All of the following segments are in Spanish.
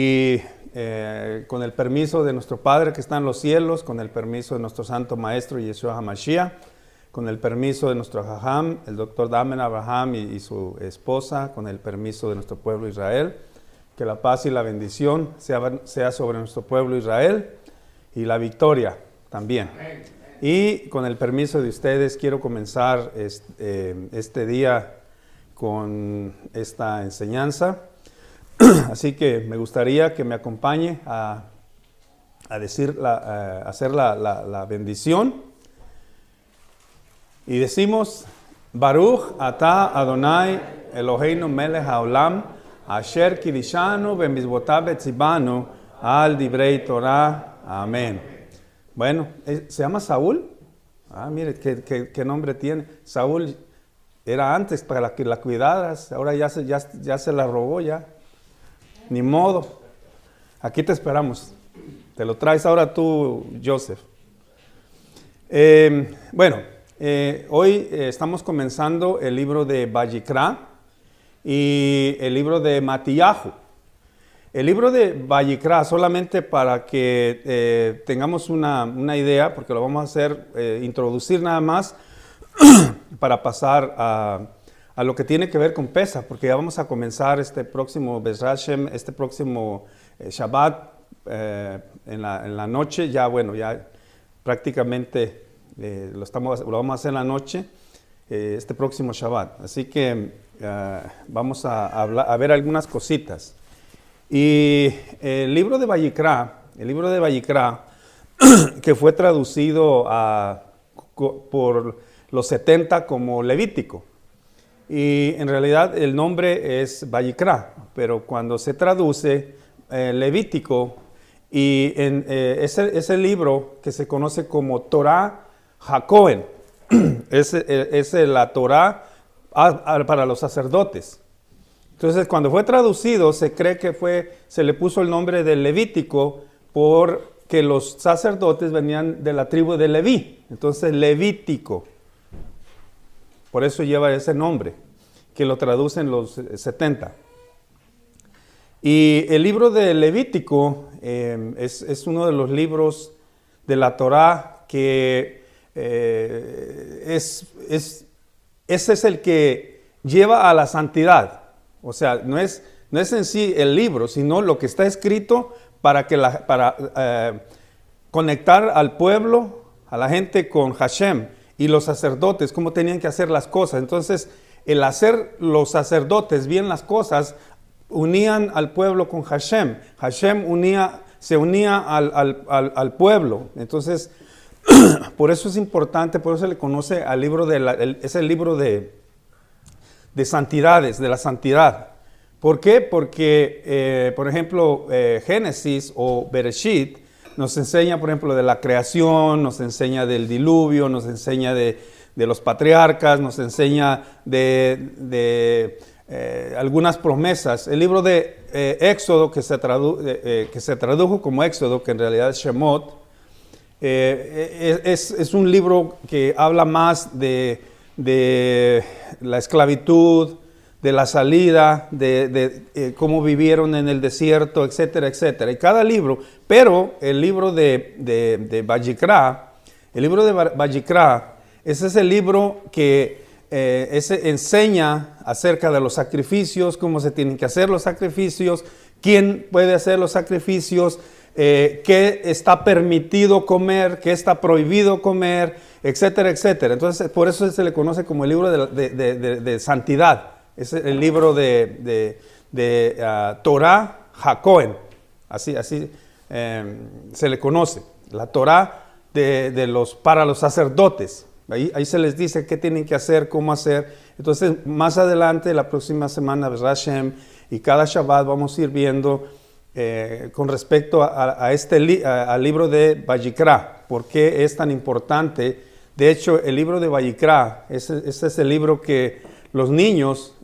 Y con el permiso de nuestro Padre que está en los cielos, con el permiso de nuestro Santo Maestro Yeshua HaMashiach, con el permiso de nuestro Jajam, el Dr. Damen Abraham y su esposa, con el permiso de nuestro pueblo Israel, que la paz y la bendición sea sobre nuestro pueblo Israel y la victoria también. Y con el permiso de ustedes quiero comenzar este día con esta enseñanza. Así que me gustaría que me acompañe a hacer la bendición. Y decimos, Baruch atah Adonai Eloheinu melech haolam, asher kidishanu b'mizvotav v'tzibanu al divrei Torah. Amén. Bueno, ¿se llama Saúl? Mire, ¿qué nombre tiene? Saúl era antes para que la cuidaras, ahora ya se la robó ya. Ni modo. Aquí te esperamos. Te lo traes ahora tú, Joseph. Hoy estamos comenzando el libro de Vayikra y el libro de Matillahu. El libro de Vayikra, solamente para que tengamos una idea, porque lo vamos a hacer, introducir nada más, para pasar a lo que tiene que ver con Pesaj, porque ya vamos a comenzar este próximo Bezrat Hashem, este próximo Shabbat en la noche. Ya prácticamente lo vamos a hacer en la noche, este próximo Shabbat. Así que vamos a ver algunas cositas. Y el libro de Vayikra, que fue traducido por los 70 como Levítico. Y en realidad el nombre es Vayikra, pero cuando se traduce Levítico, y es el libro que se conoce como Torah HaKohen, es la Torah para los sacerdotes. Entonces, cuando fue traducido, se cree que se le puso el nombre de Levítico porque los sacerdotes venían de la tribu de Leví. Entonces, Levítico. Por eso lleva ese nombre, que lo traducen los 70. Y el libro de Levítico es uno de los libros de la Torá que ese es el que lleva a la santidad. O sea, no es en sí el libro, sino lo que está escrito para conectar al pueblo, a la gente con Hashem. Y los sacerdotes, cómo tenían que hacer las cosas. Entonces, el hacer los sacerdotes bien las cosas, unían al pueblo con Hashem. Hashem se unía al pueblo. Entonces, por eso es importante, por eso se le conoce al libro es el libro de santidades, de la santidad. ¿Por qué? Porque, por ejemplo, Génesis o Bereshit nos enseña, por ejemplo, de la creación, nos enseña del diluvio, nos enseña de los patriarcas, nos enseña de algunas promesas. El libro de Éxodo, que se tradujo como Éxodo, que en realidad es Shemot, es un libro que habla más de la esclavitud, de la salida, de cómo vivieron en el desierto, etcétera, etcétera. Y cada libro, pero el libro de Vayikra, ese es el libro que enseña acerca de los sacrificios, cómo se tienen que hacer los sacrificios, quién puede hacer los sacrificios, qué está permitido comer, qué está prohibido comer, etcétera, etcétera. Entonces, por eso se le conoce como el libro de santidad. Es el libro de Torah HaKohen, así se le conoce, la Torah para los sacerdotes. Ahí se les dice qué tienen que hacer, cómo hacer. Entonces, más adelante, la próxima semana, Bezrat Hashem, y cada Shabbat vamos a ir viendo con respecto al libro de Vayikra, por qué es tan importante. De hecho, el libro de Vayikra, ese es el libro que los niños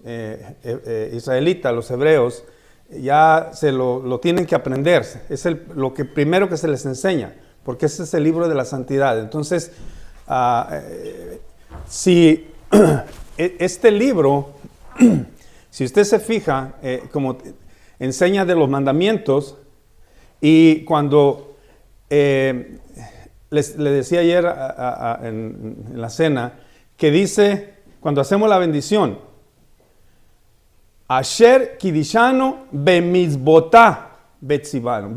israelitas, los hebreos, ya lo tienen que aprender. Es lo primero que se les enseña, porque ese es el libro de la santidad. Entonces, si este libro, si usted se fija, como enseña de los mandamientos. Y cuando le decía ayer en la cena, que dice, cuando hacemos la bendición, Asher kidishano bemizbotá betzivano,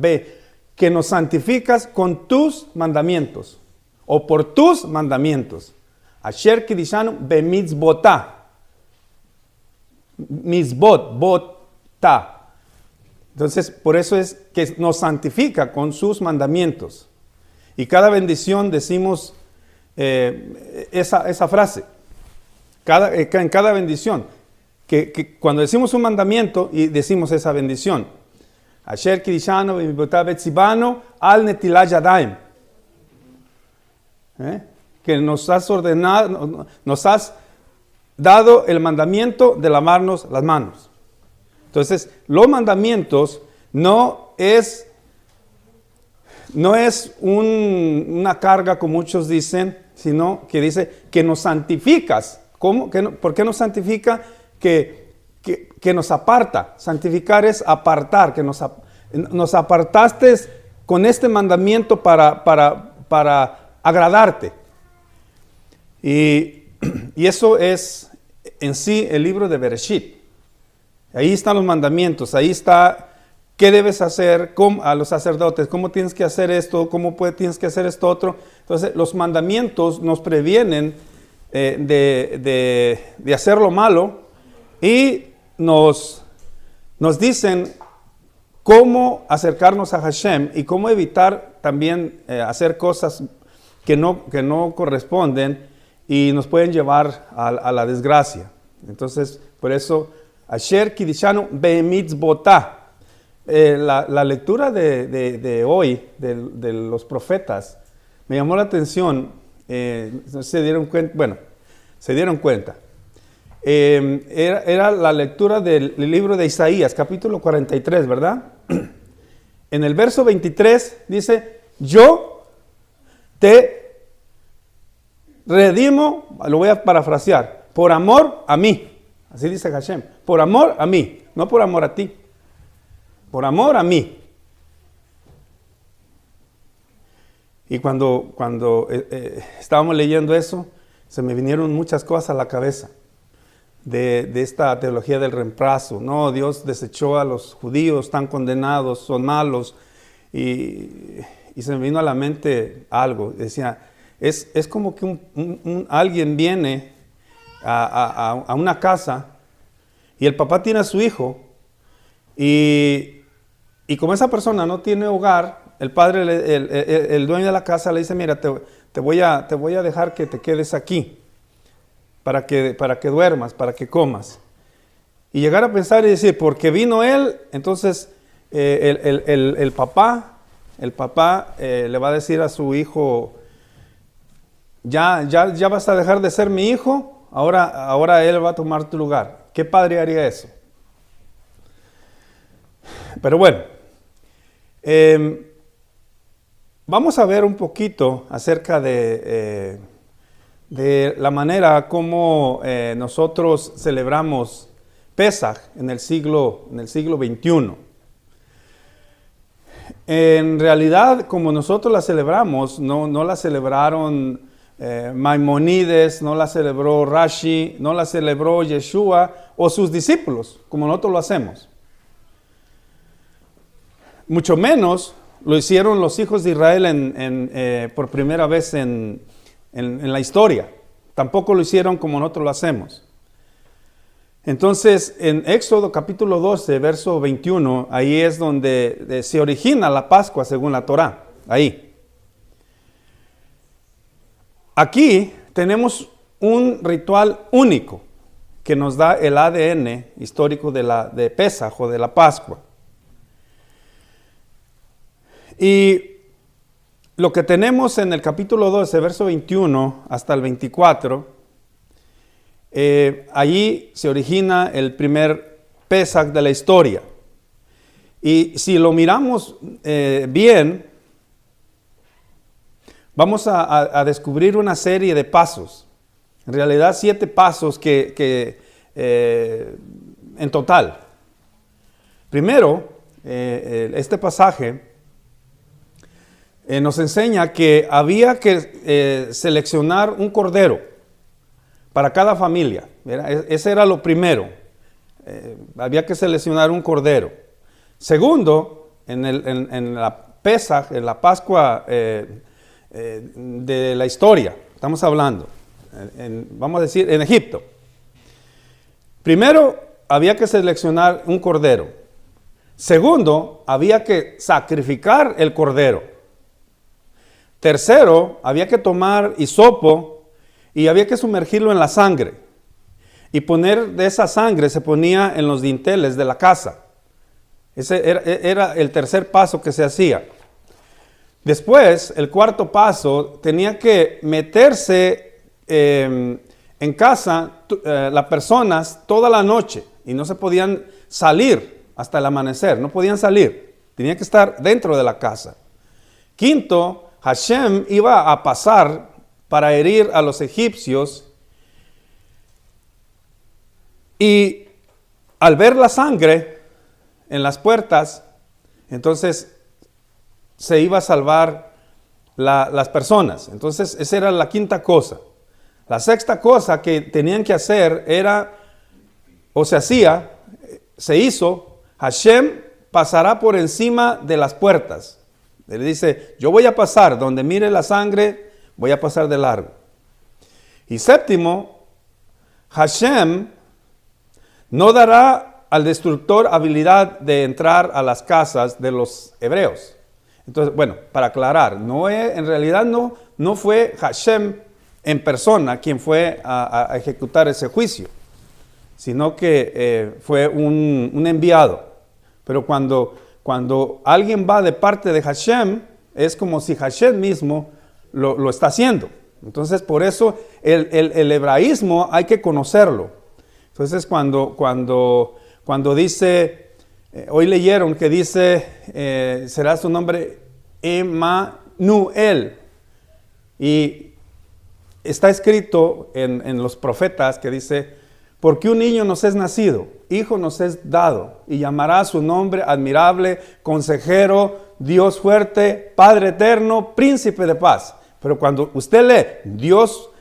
que nos santificas con tus mandamientos, o por tus mandamientos. Asher kidishano bemizbotá, mizbot, botá. Entonces, por eso es que nos santifica con sus mandamientos. Y cada bendición decimos esa frase. En cada bendición. Que cuando decimos un mandamiento y decimos esa bendición. Asher kidishano b'mibotá betzivano al netilá yadayim. Que nos has ordenado, nos has dado el mandamiento de lavarnos las manos. Entonces, los mandamientos no es una carga como muchos dicen, sino que dice que nos santificas. ¿Cómo? ¿Por qué nos santifica? Que nos aparta. Santificar es apartar, que nos apartaste con este mandamiento para agradarte. Y eso es en sí el libro de Bereshit. Ahí están los mandamientos, ahí está qué debes hacer a los sacerdotes, cómo tienes que hacer esto, tienes que hacer esto otro. Entonces, los mandamientos nos previenen de hacer lo malo y nos dicen cómo acercarnos a Hashem y cómo evitar también hacer cosas que no corresponden y nos pueden llevar a la desgracia. Entonces, por eso, Asher kidishanu bemitzbotá. La lectura de hoy, de los profetas, me llamó la atención. Se dieron cuenta. Era la lectura del libro de Isaías, capítulo 43, ¿verdad? En el verso 23 dice, yo te redimo, lo voy a parafrasear, por amor a mí. Así dice Hashem, por amor a mí, no por amor a ti, por amor a mí. Y cuando estábamos leyendo eso, se me vinieron muchas cosas a la cabeza de esta teología del reemplazo. No, Dios desechó a los judíos, están condenados, son malos. Y se me vino a la mente algo. Decía, es como que alguien viene a una casa y el papá tiene a su hijo y como esa persona no tiene hogar, el padre, el dueño de la casa le dice, mira, te voy a dejar que te quedes aquí para que duermas, para que comas. Y llegar a pensar y decir, porque vino él, entonces el papá le va a decir a su hijo, ya vas a dejar de ser mi hijo, ahora él va a tomar tu lugar. ¿Qué padre haría eso? Pero bueno, vamos a ver un poquito acerca de la manera como nosotros celebramos Pesaj en el siglo XXI. En realidad, como nosotros la celebramos, no la celebraron Maimonides, no la celebró Rashi, no la celebró Yeshua o sus discípulos, como nosotros lo hacemos. Mucho menos lo hicieron los hijos de Israel por primera vez en la historia. Tampoco lo hicieron como nosotros lo hacemos. Entonces, en Éxodo capítulo 12, verso 21, ahí es donde se origina la Pascua según la Torá. Ahí. Aquí tenemos un ritual único que nos da el ADN histórico de Pesaj o de la Pascua. Y lo que tenemos en el capítulo 12, verso 21 hasta el 24, allí se origina el primer Pesaj de la historia. Y si lo miramos bien, vamos a descubrir una serie de pasos. En realidad 7 pasos que en total. Primero, este pasaje nos enseña que había que seleccionar un cordero para cada familia. Ese era lo primero. Había que seleccionar un cordero. Segundo, en la Pesaj, en la Pascua de la historia, estamos hablando, vamos a decir, en Egipto. Primero, había que seleccionar un cordero. Segundo, había que sacrificar el cordero. Tercero, había que tomar hisopo y había que sumergirlo en la sangre. Y poner de esa sangre se ponía en los dinteles de la casa. Ese era el tercer paso que se hacía. Después, el cuarto paso, tenía que meterse en casa las personas toda la noche y no se podían salir hasta el amanecer, no podían salir, tenían que estar dentro de la casa. Quinto, Hashem iba a pasar para herir a los egipcios y al ver la sangre en las puertas, entonces se iba a salvar las personas. Entonces esa era la quinta cosa. La sexta cosa que tenían que hacer era, o se hacía, se hizo, Hashem pasará por encima de las puertas. Él dice, yo voy a pasar, donde mire la sangre, voy a pasar de largo. Y séptimo, Hashem no dará al destructor habilidad de entrar a las casas de los hebreos. Entonces, bueno, para aclarar, en realidad no fue Hashem en persona quien fue a ejecutar ese juicio, sino que fue un enviado. Pero cuando alguien va de parte de Hashem, es como si Hashem mismo lo está haciendo. Entonces, por eso el hebraísmo hay que conocerlo. Entonces, cuando dice, hoy leyeron que dice, será su nombre Emmanuel. Y está escrito en los profetas que dice, porque un niño nos es nacido, hijo nos es dado, y llamará su nombre admirable, consejero, Dios fuerte, Padre eterno, príncipe de paz. Pero cuando usted lee Dios,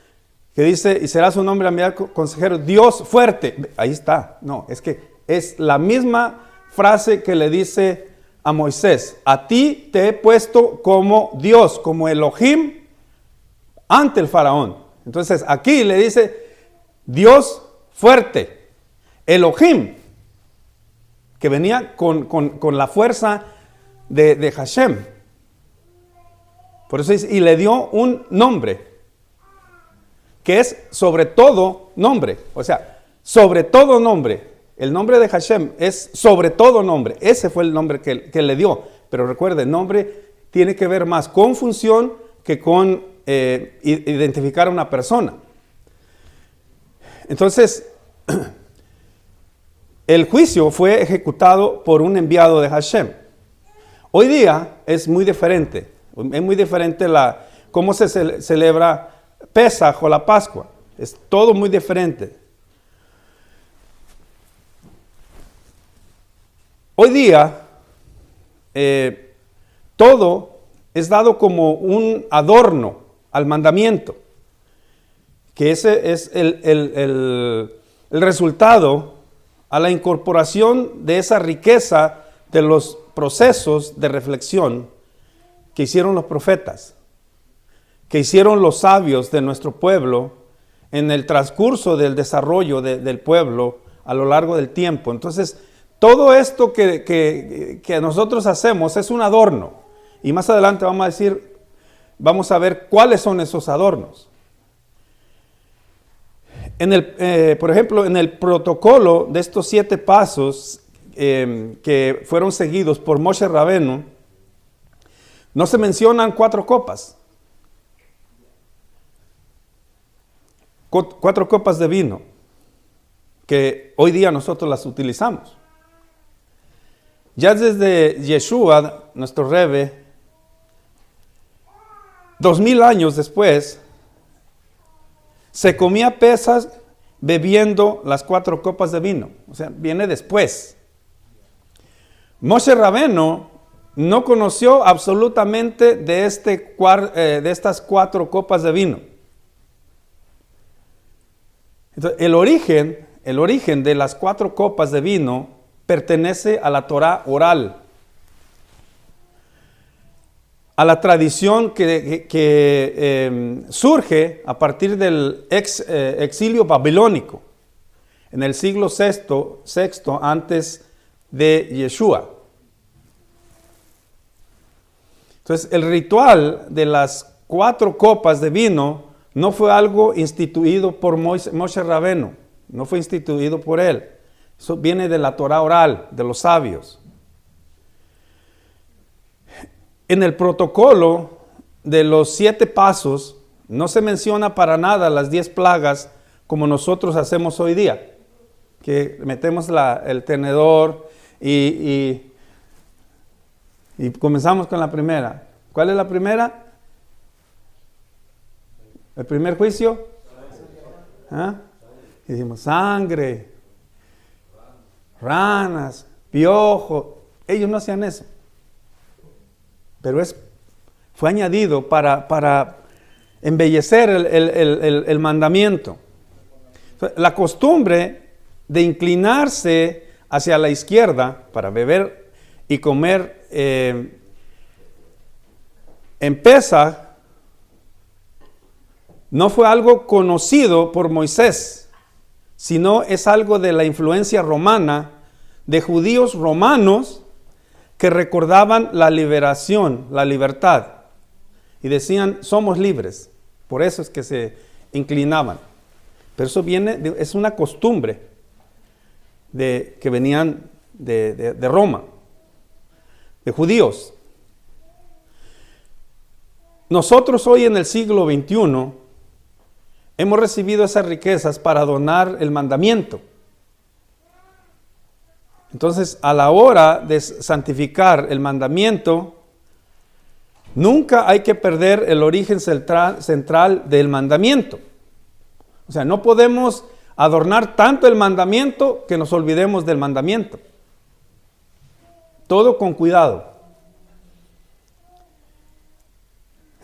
que dice, y será su nombre admirable, consejero, Dios fuerte, ahí está. No, es que es la misma frase que le dice a Moisés, a ti te he puesto como Dios, como Elohim, ante el faraón. Entonces aquí le dice Dios fuerte, Elohim, que venía con la fuerza de Hashem. Por eso dice, y le dio un nombre, que es sobre todo nombre. O sea, sobre todo nombre. El nombre de Hashem es sobre todo nombre. Ese fue el nombre que le dio. Pero recuerde, nombre tiene que ver más con función que con identificar a una persona. Entonces, el juicio fue ejecutado por un enviado de Hashem. Hoy día es muy diferente. Es muy diferente cómo se celebra Pesaj o la Pascua. Es todo muy diferente. Hoy día, todo es dado como un adorno al mandamiento, que ese es el resultado a la incorporación de esa riqueza de los procesos de reflexión que hicieron los profetas, que hicieron los sabios de nuestro pueblo en el transcurso del desarrollo del pueblo a lo largo del tiempo. Entonces, todo esto que nosotros hacemos es un adorno. Y más adelante vamos a ver cuáles son esos adornos. Por ejemplo, en el protocolo de estos 7 pasos que fueron seguidos por Moshe Rabenu, no se mencionan 4 copas. 4 copas de vino, que hoy día nosotros las utilizamos. Ya desde Yeshua, nuestro Rebbe, 2000 años después, se comía pesas bebiendo las 4 copas de vino. O sea, viene después. Moshe Rabeno no conoció absolutamente de estas 4 copas de vino. Entonces, el origen de las 4 copas de vino pertenece a la Torá oral, a la tradición que surge a partir del exilio babilónico en el siglo VI antes de Yeshua. Entonces, el ritual de las 4 copas de vino no fue algo instituido por Moshe Rabeno, no fue instituido por él. Eso viene de la Torá oral, de los sabios. En el protocolo de los 7 pasos no se menciona para nada las 10 plagas como nosotros hacemos hoy día, que metemos el tenedor y comenzamos con la primera. ¿Cuál es la primera? ¿El primer juicio? ¿Ah? Y dijimos sangre, ranas, piojo. Ellos no hacían eso. Pero fue añadido para embellecer el mandamiento. La costumbre de inclinarse hacia la izquierda para beber y comer en Pesaj no fue algo conocido por Moisés, sino es algo de la influencia romana, de judíos romanos que recordaban la liberación, la libertad, y decían, somos libres. Por eso es que se inclinaban. Pero eso es una costumbre que venían de Roma, de judíos. Nosotros hoy en el siglo XXI hemos recibido esas riquezas para donar el mandamiento. Entonces, a la hora de santificar el mandamiento, nunca hay que perder el origen central del mandamiento. O sea, no podemos adornar tanto el mandamiento que nos olvidemos del mandamiento. Todo con cuidado.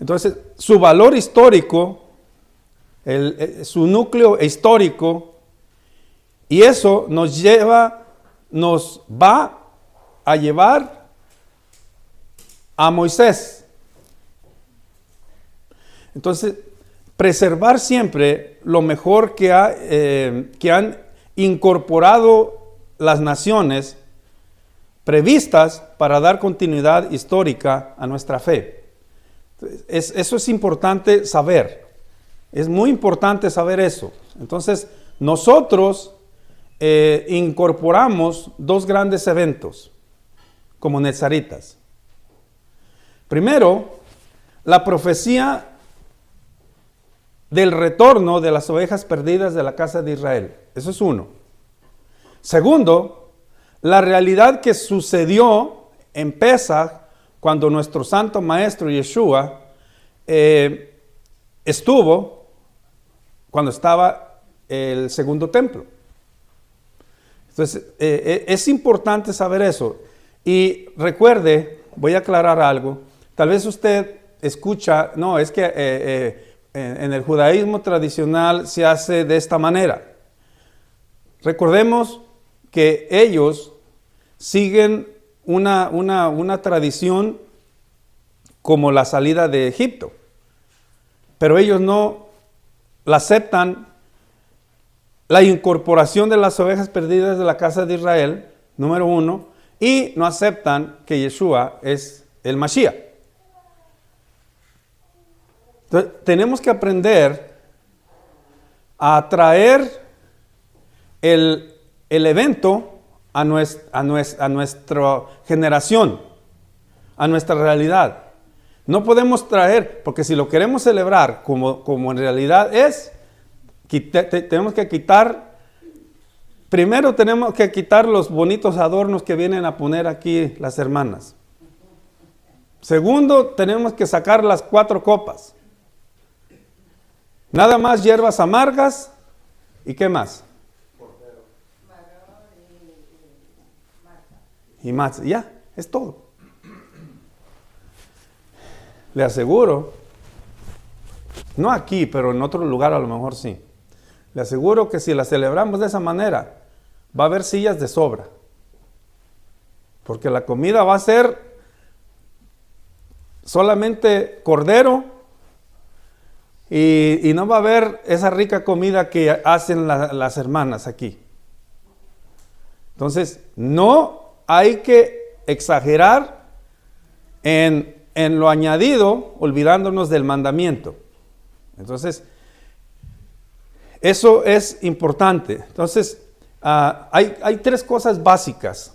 Entonces, su valor histórico, su núcleo histórico, y eso nos va a llevar a Moisés. Entonces, preservar siempre lo mejor que han incorporado las naciones previstas para dar continuidad histórica a nuestra fe. Eso es importante saber. Es muy importante saber eso. Entonces, nosotros incorporamos 2 grandes eventos como nezaritas. Primero, la profecía del retorno de las ovejas perdidas de la casa de Israel. Eso es uno. Segundo, la realidad que sucedió en Pesaj cuando nuestro santo maestro Yeshua estuvo cuando estaba el segundo templo. Entonces, es importante saber eso. Y recuerde, voy a aclarar algo. Tal vez usted escucha, no, es que en el judaísmo tradicional se hace de esta manera. Recordemos que ellos siguen una tradición como la salida de Egipto, pero ellos no la aceptan. La incorporación de las ovejas perdidas de la casa de Israel, número 1, y no aceptan que Yeshua es el Mashiach. Entonces, tenemos que aprender a traer el evento a nuestra generación, a nuestra realidad. No podemos traer, porque si lo queremos celebrar como en realidad es, tenemos que quitar, primero tenemos que quitar los bonitos adornos que vienen a poner aquí las hermanas. Segundo, tenemos que sacar las 4 copas. Nada más hierbas amargas. ¿Y qué más? y más. Ya, es todo. Le aseguro, no aquí, pero en otro lugar a lo mejor sí. Le aseguro que si la celebramos de esa manera, va a haber sillas de sobra. Porque la comida va a ser solamente cordero y no va a haber esa rica comida que hacen las hermanas aquí. Entonces, no hay que exagerar en lo añadido, olvidándonos del mandamiento. Entonces, eso es importante. Entonces, hay tres cosas básicas.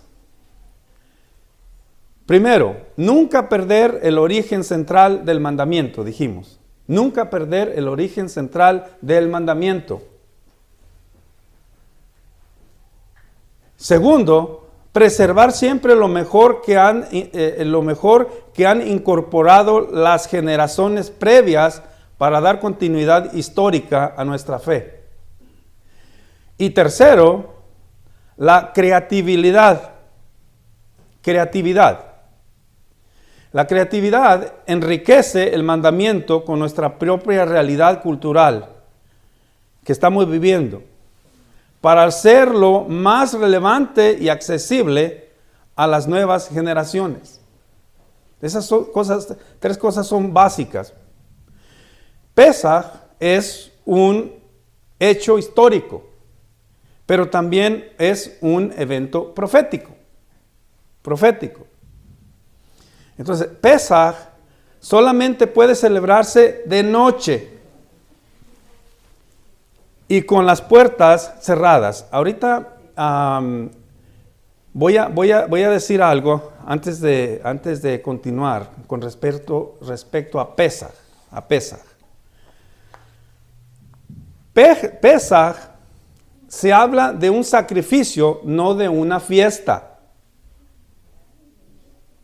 Primero, nunca perder el origen central del mandamiento, dijimos. Nunca perder el origen central del mandamiento. Segundo, preservar siempre lo mejor que han incorporado las generaciones previas para dar continuidad histórica a nuestra fe. Y tercero, la creatividad. La creatividad enriquece el mandamiento con nuestra propia realidad cultural que estamos viviendo, para hacerlo más relevante y accesible a las nuevas generaciones. Esas tres cosas son básicas. Pesaj es un hecho histórico, pero también es un evento profético. Entonces, Pesaj solamente puede celebrarse de noche y con las puertas cerradas. Ahorita voy a decir algo antes de continuar con respecto a Pesaj. Pesaj se habla de un sacrificio, no de una fiesta.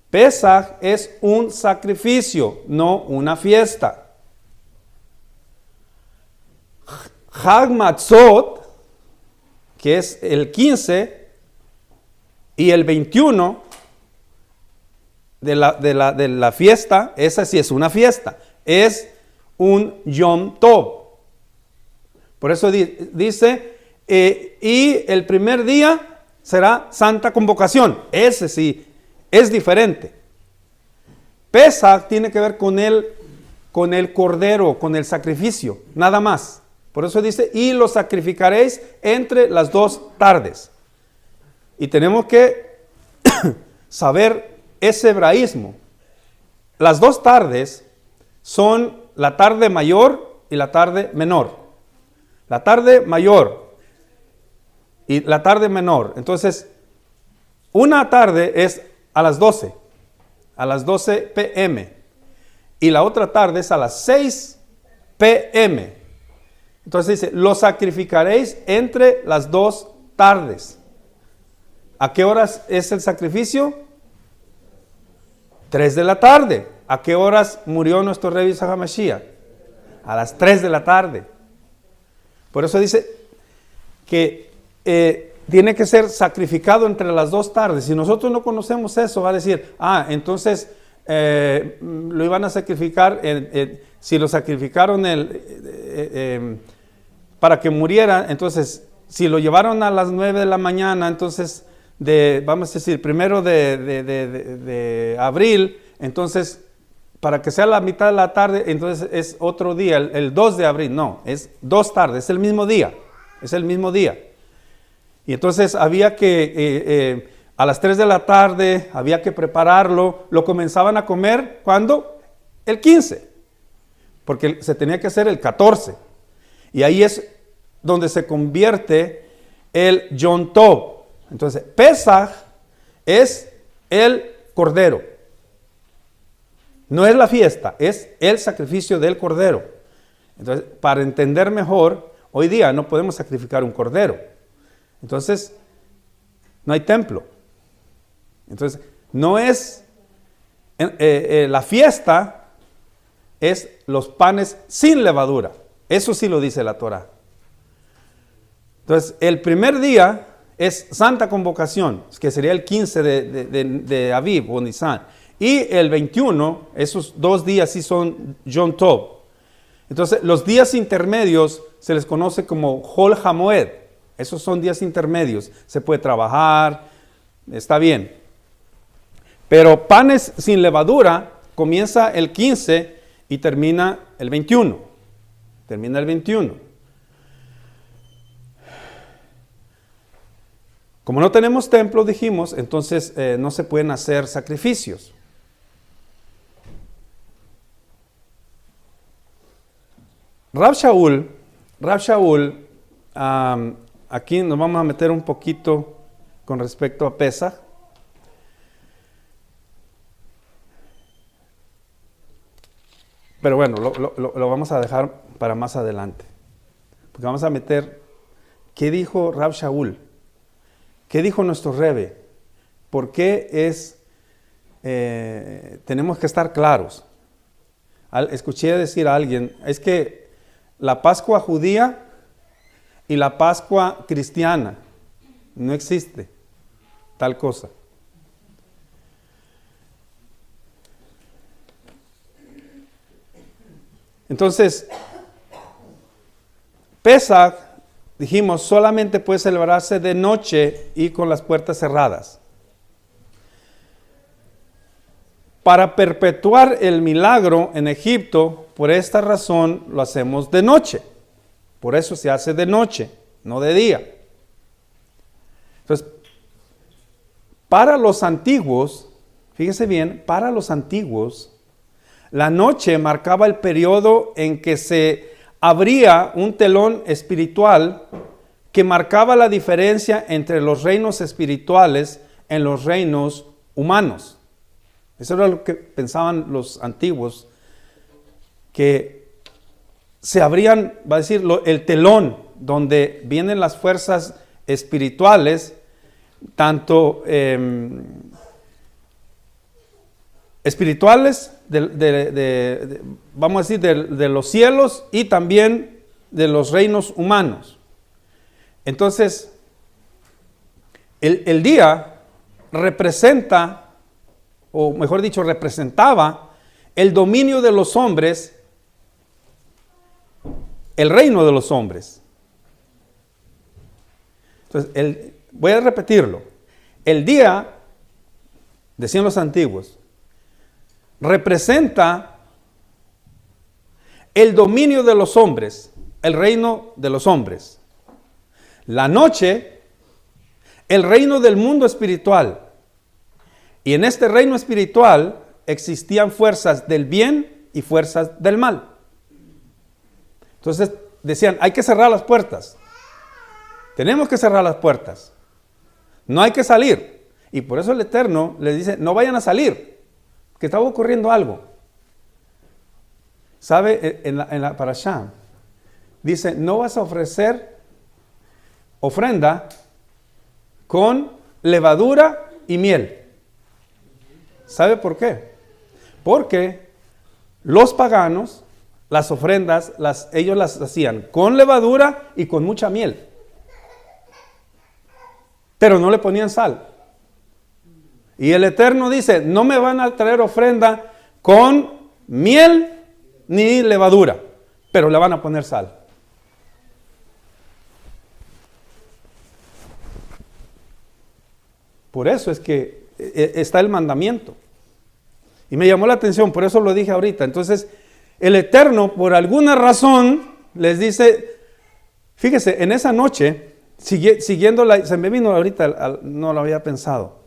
Pesaj es un sacrificio, no una fiesta. Hag Matzot, que es el 15 y el 21 de la fiesta, esa sí es una fiesta, es un Yom Tov. Por eso dice, y el primer día será Santa Convocación. Ese sí es diferente. Pesaj tiene que ver con el cordero, con el sacrificio, nada más. Por eso dice, y lo sacrificaréis entre las 2 tardes. Y tenemos que saber ese hebraísmo. Las 2 tardes son la tarde mayor y la tarde menor. La tarde mayor y la tarde menor. Entonces, una tarde es a las 12 p.m. y la otra tarde es a las 6 p.m. Entonces dice, lo sacrificaréis entre las 2 tardes. ¿A qué horas es el sacrificio? 3 de la tarde. ¿A qué horas murió nuestro rey Yeshua HaMashiach? A las 3 de la tarde. Por eso dice que tiene que ser sacrificado entre las 2 tardes. Si nosotros no conocemos eso, va a decir, entonces lo iban a sacrificar, si lo sacrificaron para que muriera, entonces si lo llevaron a las 9 de la mañana, entonces vamos a decir, 1 de abril, entonces para que sea la mitad de la tarde, entonces es otro día, el 2 de abril, no, es 2 tardes, es el mismo día. Y entonces había que, a las 3 de la tarde, había que prepararlo. Lo comenzaban a comer, ¿cuándo? El 15, porque se tenía que hacer el 14. Y ahí es donde se convierte el Yom Tov. Entonces, Pesaj es el cordero. No es la fiesta, es el sacrificio del cordero. Entonces, para entender mejor, hoy día no podemos sacrificar un cordero. Entonces, no hay templo. Entonces, no es la fiesta, es los panes sin levadura. Eso sí lo dice la Torah. Entonces, el primer día es Santa Convocación, que sería el 15 de Aviv o Nisan. Y el 21, esos 2 días sí son Yom Tov. Entonces, los días intermedios se les conoce como Hol HaMoed. Esos son días intermedios. Se puede trabajar, está bien. Pero panes sin levadura comienza el 15 y termina el 21. Termina el 21. Como no tenemos templo, dijimos, entonces no se pueden hacer sacrificios. Rab Shaul, aquí nos vamos a meter un poquito con respecto a Pesaj. Pero bueno, lo vamos a dejar para más adelante. Porque vamos a meter, ¿qué dijo Rab Shaul? ¿Qué dijo nuestro Rebbe? ¿Por qué tenemos que estar claros? Escuché decir a alguien, es que la Pascua judía y la Pascua cristiana no existe tal cosa. Entonces, Pesaj, dijimos, solamente puede celebrarse de noche y con las puertas cerradas. Para perpetuar el milagro en Egipto, por esta razón lo hacemos de noche. Por eso se hace de noche, no de día. Entonces, para los antiguos, fíjese bien, para los antiguos, la noche marcaba el periodo en que se abría un telón espiritual que marcaba la diferencia entre los reinos espirituales en los reinos humanos. Eso era lo que pensaban los antiguos, que se abrían, va a decir, el telón donde vienen las fuerzas espirituales, tanto espirituales, vamos a decir, de los cielos y también de los reinos humanos. Entonces, el día representa, o mejor dicho, representaba el dominio de los hombres, el reino de los hombres. Entonces, voy a repetirlo. El día, decían los antiguos, representa el dominio de los hombres, el reino de los hombres. La noche, el reino del mundo espiritual. Y en este reino espiritual existían fuerzas del bien y fuerzas del mal. Entonces decían, hay que cerrar las puertas. Tenemos que cerrar las puertas. No hay que salir. Y por eso el Eterno les dice, no vayan a salir, que estaba ocurriendo algo. ¿Sabe? En la Parashá dice, no vas a ofrecer ofrenda con levadura y miel. ¿Sabe por qué? Porque los paganos, las ofrendas, ellos las hacían con levadura y con mucha miel. Pero no le ponían sal. Y el Eterno dice, no me van a traer ofrenda con miel ni levadura, pero le van a poner sal. Por eso es que está el mandamiento. Y me llamó la atención, por eso lo dije ahorita. Entonces, el Eterno, por alguna razón, les dice, fíjese, en esa noche, siguiendo se me vino ahorita, no lo había pensado,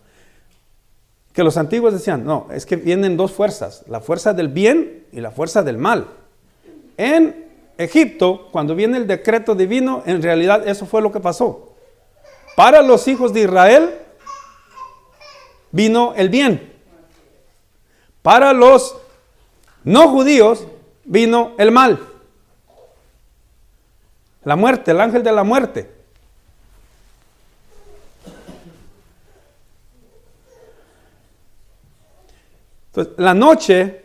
que los antiguos decían, no, es que vienen dos fuerzas, la fuerza del bien y la fuerza del mal. En Egipto, cuando viene el decreto divino, en realidad eso fue lo que pasó. Para los hijos de Israel, vino el bien. Para los no judíos vino el mal. La muerte, el ángel de la muerte. Entonces, la noche,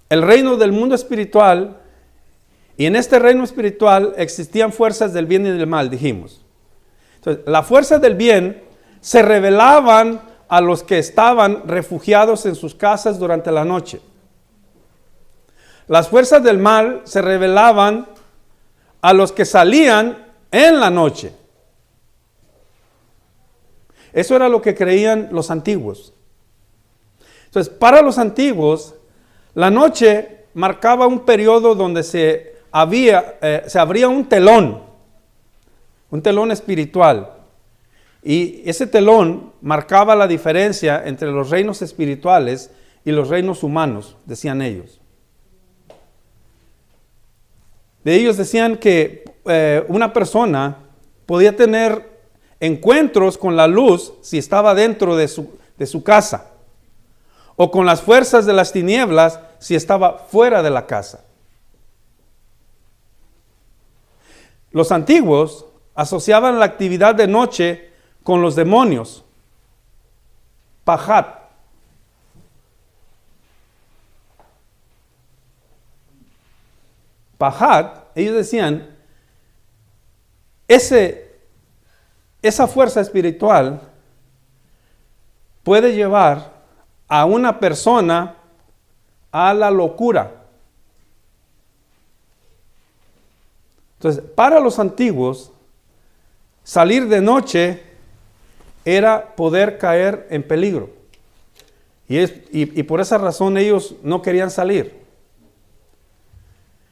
el reino del mundo espiritual Y en este reino espiritual existían fuerzas del bien y del mal, dijimos. Entonces, las fuerzas del bien se revelaban a los que estaban refugiados en sus casas durante la noche. Las fuerzas del mal se revelaban a los que salían en la noche. Eso era lo que creían los antiguos. Entonces, para los antiguos, la noche marcaba un periodo donde se abría un telón espiritual. Y ese telón marcaba la diferencia entre los reinos espirituales y los reinos humanos, decían ellos. De ellos decían que una persona podía tener encuentros con la luz si estaba dentro de su casa, o con las fuerzas de las tinieblas si estaba fuera de la casa. Los antiguos asociaban la actividad de noche con los demonios, Pajat. Pajat, ellos decían, esa fuerza espiritual puede llevar a una persona a la locura. Entonces, para los antiguos, salir de noche era poder caer en peligro. Y por esa razón ellos no querían salir.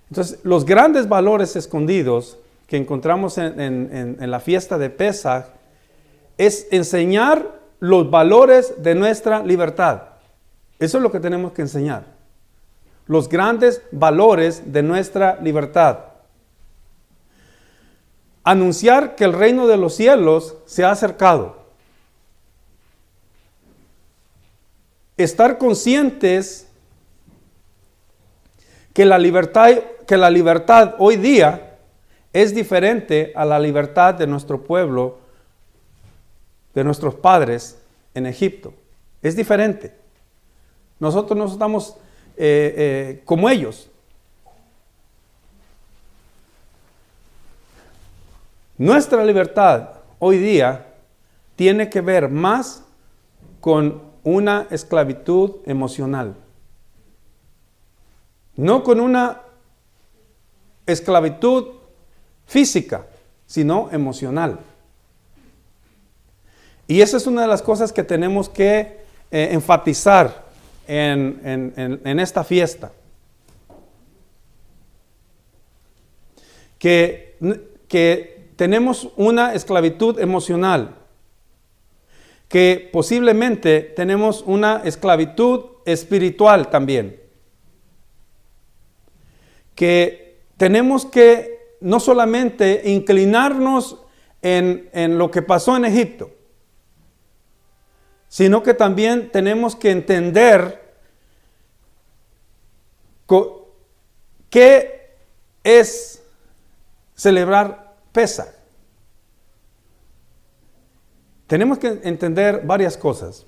Entonces, los grandes valores escondidos que encontramos en la fiesta de Pesaj es enseñar los valores de nuestra libertad. Eso es lo que tenemos que enseñar. Los grandes valores de nuestra libertad. Anunciar que el reino de los cielos se ha acercado. Estar conscientes que la libertad hoy día es diferente a la libertad de nuestro pueblo, de nuestros padres en Egipto. Es diferente. Nosotros no estamos como ellos. Nuestra libertad hoy día tiene que ver más con una esclavitud emocional. No con una esclavitud física, sino emocional. Y esa es una de las cosas que tenemos que enfatizar en esta fiesta. Que tenemos una esclavitud emocional, que posiblemente tenemos una esclavitud espiritual también, que tenemos que no solamente inclinarnos en lo que pasó en Egipto, sino que también tenemos que entender qué es celebrar Pesaj. Tenemos que entender varias cosas.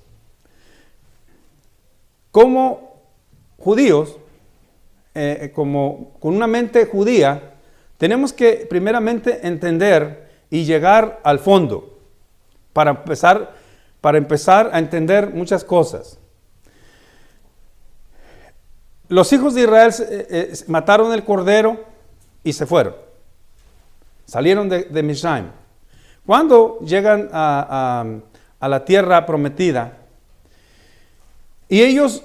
Como judíos, como con una mente judía, tenemos que primeramente entender y llegar al fondo para empezar a entender muchas cosas. Los hijos de Israel mataron el cordero y se fueron. Salieron de Mizraim. Cuando llegan a la tierra prometida, y ellos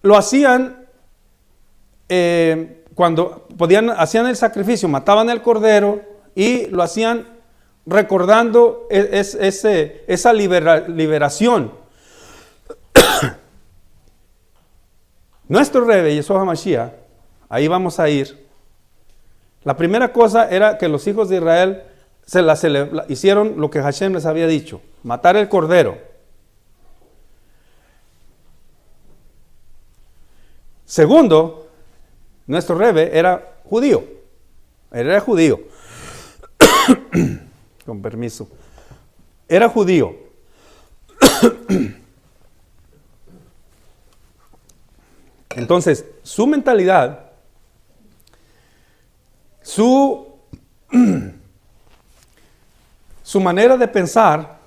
lo hacían cuando podían, hacían el sacrificio, mataban el cordero y lo hacían recordando esa liberación. Nuestro Rebbe, Yeshua HaMashiach, ahí vamos a ir. La primera cosa era que los hijos de Israel hicieron lo que Hashem les había dicho, matar el cordero. Segundo, nuestro Rebbe era judío. Él era judío. Con permiso. Era judío. Entonces, su mentalidad Su manera de pensar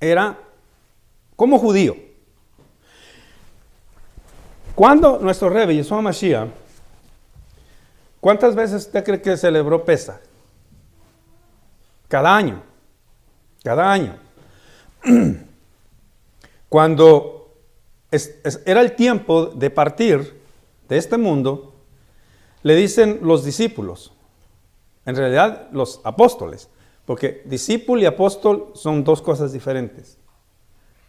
era como judío. Cuando nuestro Rebbe, Yeshua Mashiach, ¿cuántas veces usted cree que celebró Pesaj? Cada año. Cada año. Cuando era el tiempo de partir de este mundo, le dicen los discípulos, en realidad los apóstoles, porque discípulo y apóstol son dos cosas diferentes.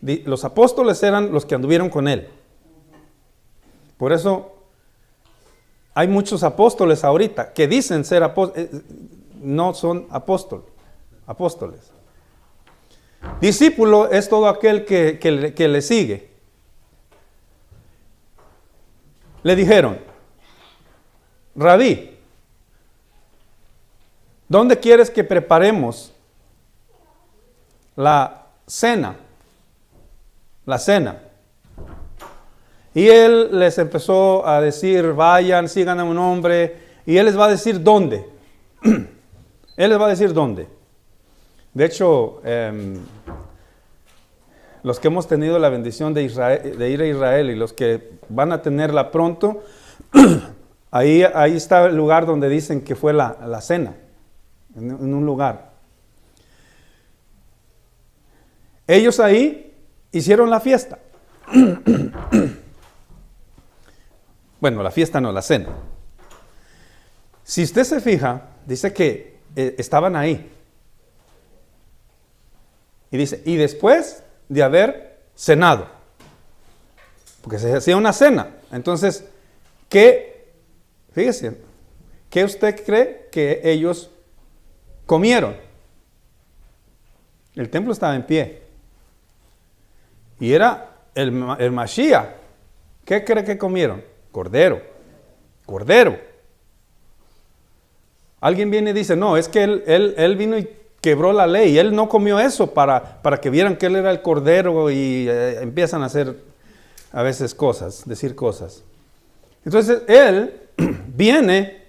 Los apóstoles eran los que anduvieron con él. Por eso hay muchos apóstoles ahorita que dicen ser apóstoles, no son apóstoles. Discípulo es todo aquel que le sigue. Le dijeron, Rabí, ¿dónde quieres que preparemos la cena? La cena. Y él les empezó a decir, vayan, sigan a un hombre. Y él les va a decir dónde. Él les va a decir dónde. De hecho, los que hemos tenido la bendición de ir a Israel y los que van a tenerla pronto, ahí está el lugar donde dicen que fue la cena, en un lugar. Ellos ahí hicieron la fiesta. Bueno, la fiesta no, la cena. Si usted se fija, dice que estaban ahí. Y dice, y después de haber cenado, porque se hacía una cena. Entonces, fíjese, ¿qué usted cree que ellos comieron? El templo estaba en pie. Y era el Mashiach. ¿Qué cree que comieron? Cordero. Alguien viene y dice, no, es que él vino y quebró la ley. Él no comió eso para que vieran que él era el cordero y empiezan a hacer a veces decir cosas. Entonces él viene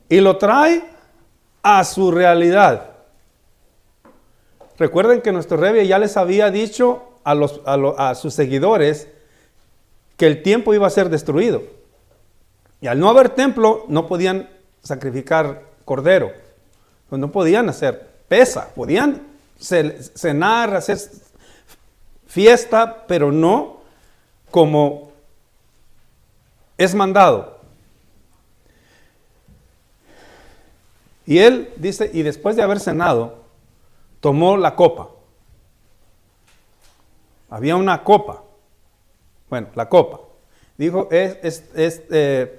y lo trae a su realidad. Recuerden que nuestro Rebbe ya les había dicho a sus seguidores que el templo iba a ser destruido. Y al no haber templo, no podían sacrificar cordero. No podían hacer pesa. Podían cenar, hacer fiesta, pero no como es mandado. Y él dice, y después de haber cenado, tomó la copa. Había una copa. Bueno, la copa. Dijo, esta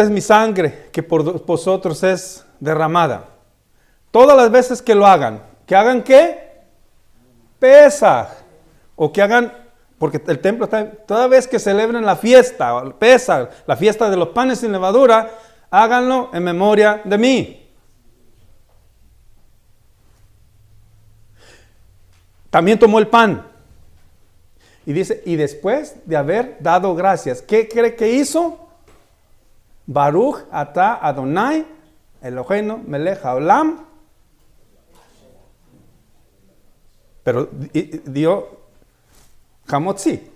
es mi sangre que por vosotros es derramada. Todas las veces que lo hagan, ¿que hagan qué? Pesaj. O que hagan, porque el templo está, toda vez que celebren la fiesta, Pesaj, la fiesta de los panes sin levadura, háganlo en memoria de mí. También tomó el pan. Y dice, y después de haber dado gracias, ¿qué cree que hizo? Baruch atah Adonai Eloheinu melech haolam. Pero dio hamotzi.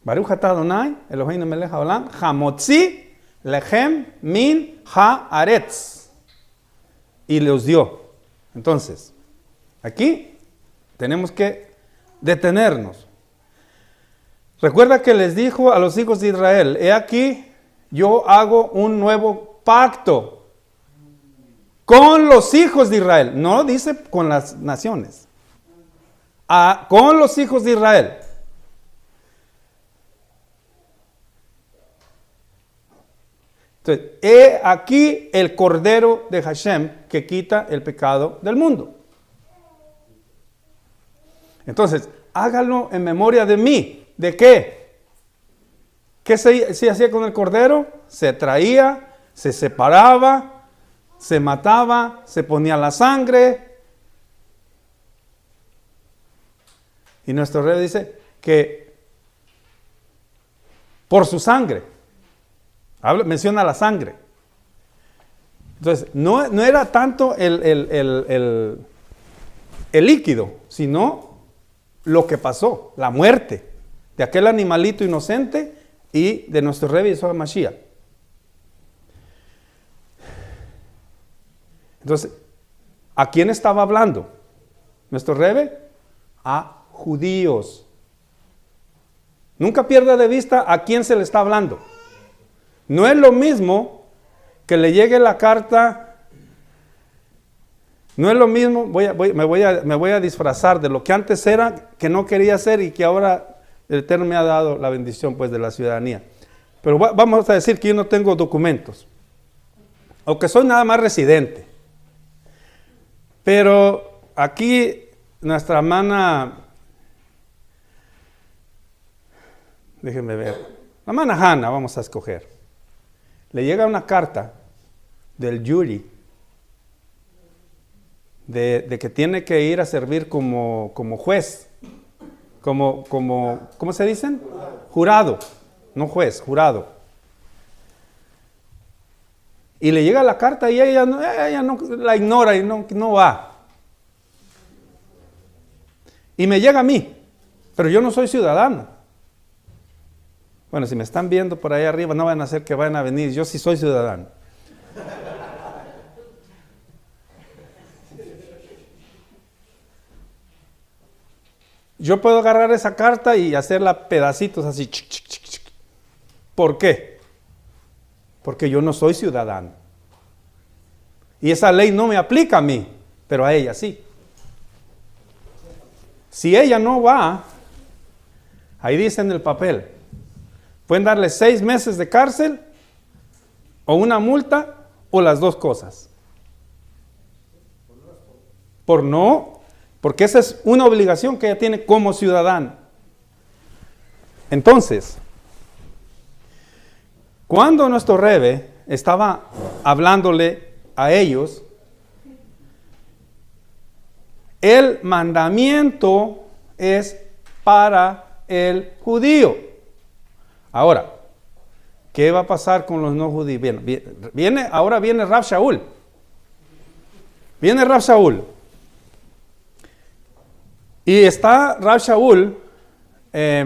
Baruch atah Adonai Eloheinu melech haolam hamotzi lechem min haaretz. Y los dio. Entonces, aquí tenemos que detenernos. Recuerda que les dijo a los hijos de Israel, he aquí, yo hago un nuevo pacto con los hijos de Israel. No dice con las naciones. Con los hijos de Israel. Entonces, he aquí el Cordero de Hashem que quita el pecado del mundo. Entonces, hágalo en memoria de mí. ¿De qué? ¿Qué se hacía con el Cordero? Se traía, se separaba, se mataba, se ponía la sangre. Y nuestro Rebbe dice que por su sangre, menciona la sangre. Entonces, no era tanto el líquido, sino lo que pasó, la muerte de aquel animalito inocente y de nuestro Rebbe Yeshua Mashiach. Entonces, ¿a quién estaba hablando nuestro Rebbe? A judíos. Nunca pierda de vista a quién se le está hablando. No es lo mismo que le llegue la carta, no es lo mismo, me voy a disfrazar de lo que antes era, que no quería ser y que ahora el Eterno me ha dado la bendición pues de la ciudadanía. Pero vamos a decir que yo no tengo documentos, o que soy nada más residente. Pero aquí nuestra hermana, déjenme ver, la hermana Hannah vamos a escoger. Le llega una carta del jury de que tiene que ir a servir como juez, ¿cómo se dicen? Jurado, no juez, jurado. Y le llega la carta y ella no la ignora y no va. Y me llega a mí, pero yo no soy ciudadano. Bueno, si me están viendo por ahí arriba, no van a hacer que vayan a venir. Yo sí soy ciudadano. Yo puedo agarrar esa carta y hacerla pedacitos así. ¿Por qué? Porque yo no soy ciudadano. Y esa ley no me aplica a mí, pero a ella sí. Si ella no va, ahí dice en el papel, pueden darle 6 meses de cárcel, o una multa, o las dos cosas. Porque esa es una obligación que ella tiene como ciudadana. Entonces, cuando nuestro Rebbe estaba hablándole a ellos, el mandamiento es para el judío. Ahora, ¿qué va a pasar con los no judíos? Ahora viene Rav Shaul. Viene Rav Shaul. Y está Rav Shaul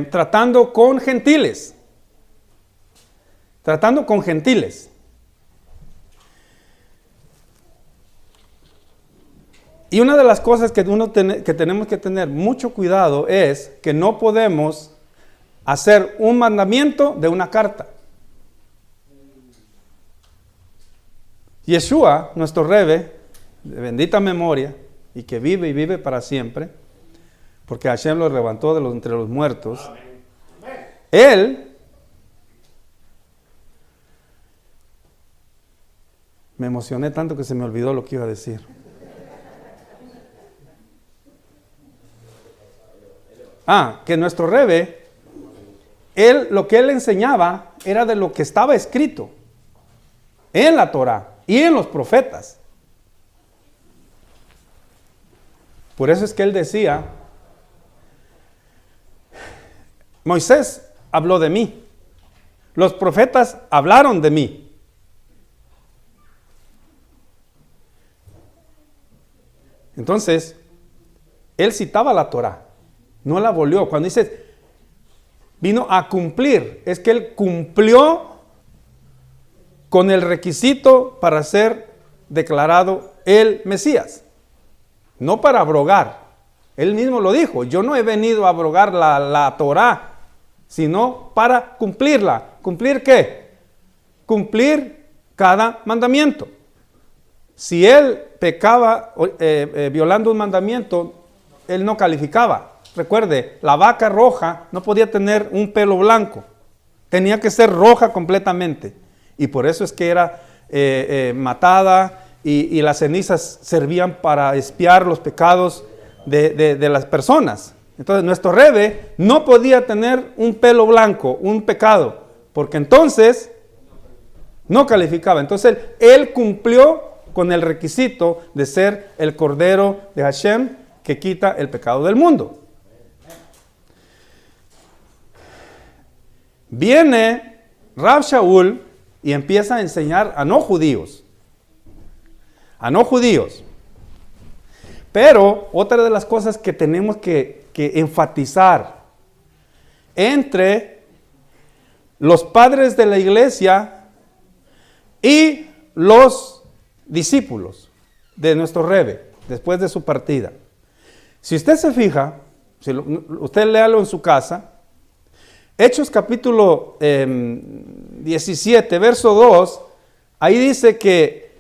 tratando con gentiles. Tratando con gentiles. Y una de las cosas que tenemos que tener mucho cuidado es que no podemos hacer un mandamiento de una carta. Yeshua, nuestro Rebbe, de bendita memoria, y que vive y vive para siempre, porque Hashem lo levantó entre los muertos, él me emocioné tanto que se me olvidó lo que iba a decir. Que nuestro Rebbe, lo que él enseñaba era de lo que estaba escrito en la Torah y en los profetas. Por eso es que él decía, Moisés habló de mí, los profetas hablaron de mí. Entonces, él citaba la Torah, no la abolió. Cuando dice vino a cumplir, es que él cumplió con el requisito para ser declarado el Mesías, no para abrogar. Él mismo lo dijo, yo no he venido a abrogar la Torah, sino para cumplirla. ¿Cumplir qué? Cumplir cada mandamiento. Si él pecaba violando un mandamiento, él no calificaba. Recuerde, la vaca roja no podía tener un pelo blanco, tenía que ser roja completamente. Y por eso es que era matada y las cenizas servían para expiar los pecados de las personas. Entonces nuestro Rebbe no podía tener un pelo blanco, un pecado, porque entonces no calificaba. Entonces él cumplió con el requisito de ser el Cordero de Hashem que quita el pecado del mundo. Viene Rab Shaul y empieza a enseñar a no judíos. A no judíos. Pero otra de las cosas que tenemos que enfatizar entre los padres de la iglesia y los discípulos de nuestro Rebbe después de su partida. Si usted se fija, usted léalo en su casa, Hechos capítulo 17, verso 2, ahí dice que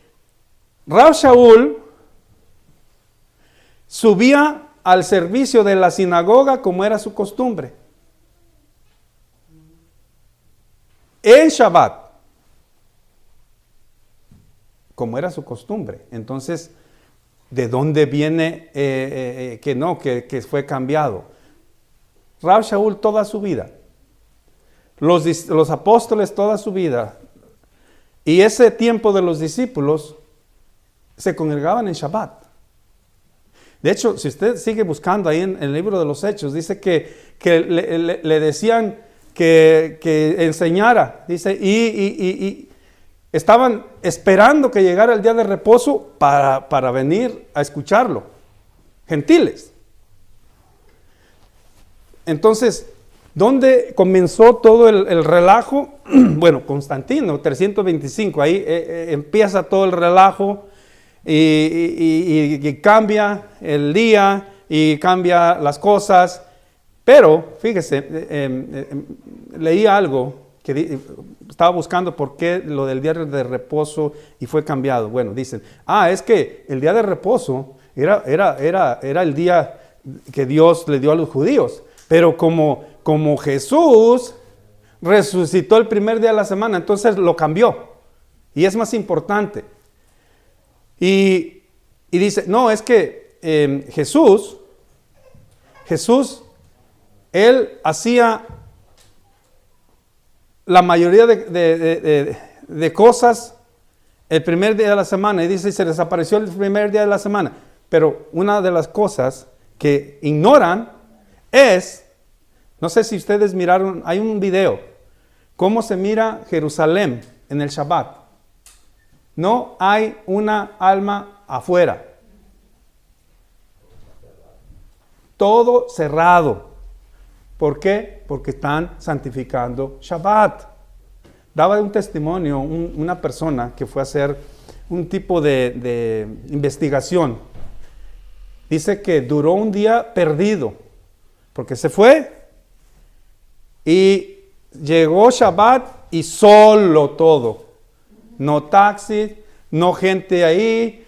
Rab Shaul subía al servicio de la sinagoga como era su costumbre, en Shabbat, como era su costumbre. Entonces, ¿de dónde viene que fue cambiado? Rab Shaul toda su vida, los apóstoles toda su vida, y ese tiempo de los discípulos se congregaban en Shabbat. De hecho, si usted sigue buscando ahí en el libro de los Hechos, dice que le decían que enseñara, dice, y estaban esperando que llegara el día de reposo para venir a escucharlo. Gentiles. Entonces, ¿dónde comenzó todo el relajo? Bueno, Constantino, 325, ahí empieza todo el relajo y cambia el día y cambia las cosas. Pero, fíjese, leí algo que estaba buscando por qué lo del día de reposo y fue cambiado. Bueno, dicen, es que el día de reposo era el día que Dios le dio a los judíos. Pero como Jesús resucitó el primer día de la semana, entonces lo cambió. Y es más importante. Y dice, no, es que Jesús, Él hacía la mayoría de cosas el primer día de la semana. Y dice, se desapareció el primer día de la semana. Pero una de las cosas que ignoran es, no sé si ustedes miraron, hay un video, cómo se mira Jerusalén en el Shabbat. No hay una alma afuera. Todo cerrado. ¿Por qué? Porque están santificando Shabbat. Daba un testimonio una persona que fue a hacer un tipo de investigación. Dice que duró un día perdido, porque se fue y llegó Shabbat y solo todo. No taxi, no gente ahí,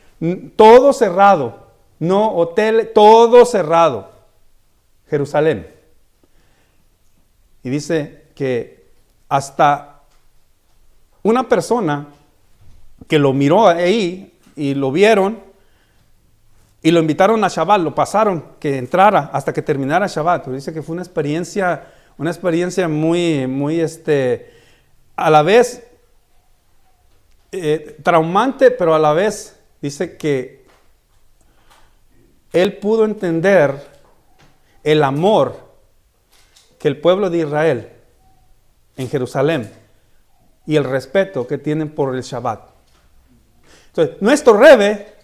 todo cerrado. No hotel, todo cerrado. Jerusalén. Y dice que hasta una persona que lo miró ahí y lo vieron y lo invitaron a Shabbat, lo pasaron que entrara hasta que terminara Shabbat. Dice que fue una experiencia muy a la vez traumante, pero a la vez dice que él pudo entender el amor que el pueblo de Israel en Jerusalén y el respeto que tienen por el Shabbat. Entonces, nuestro Rebbe,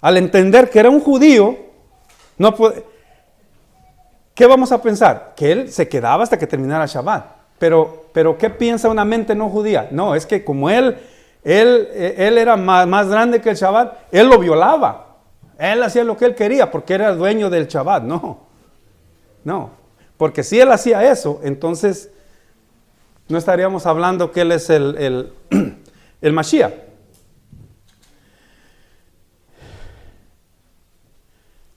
al entender que era un judío, no puede, ¿qué vamos a pensar? Que él se quedaba hasta que terminara Shabbat. Pero ¿qué piensa una mente no judía? No, es que como él era más grande que el Shabbat, él lo violaba. Él hacía lo que él quería porque era el dueño del Shabbat. No, porque si él hacía eso, entonces no estaríamos hablando que él es el Mashiach.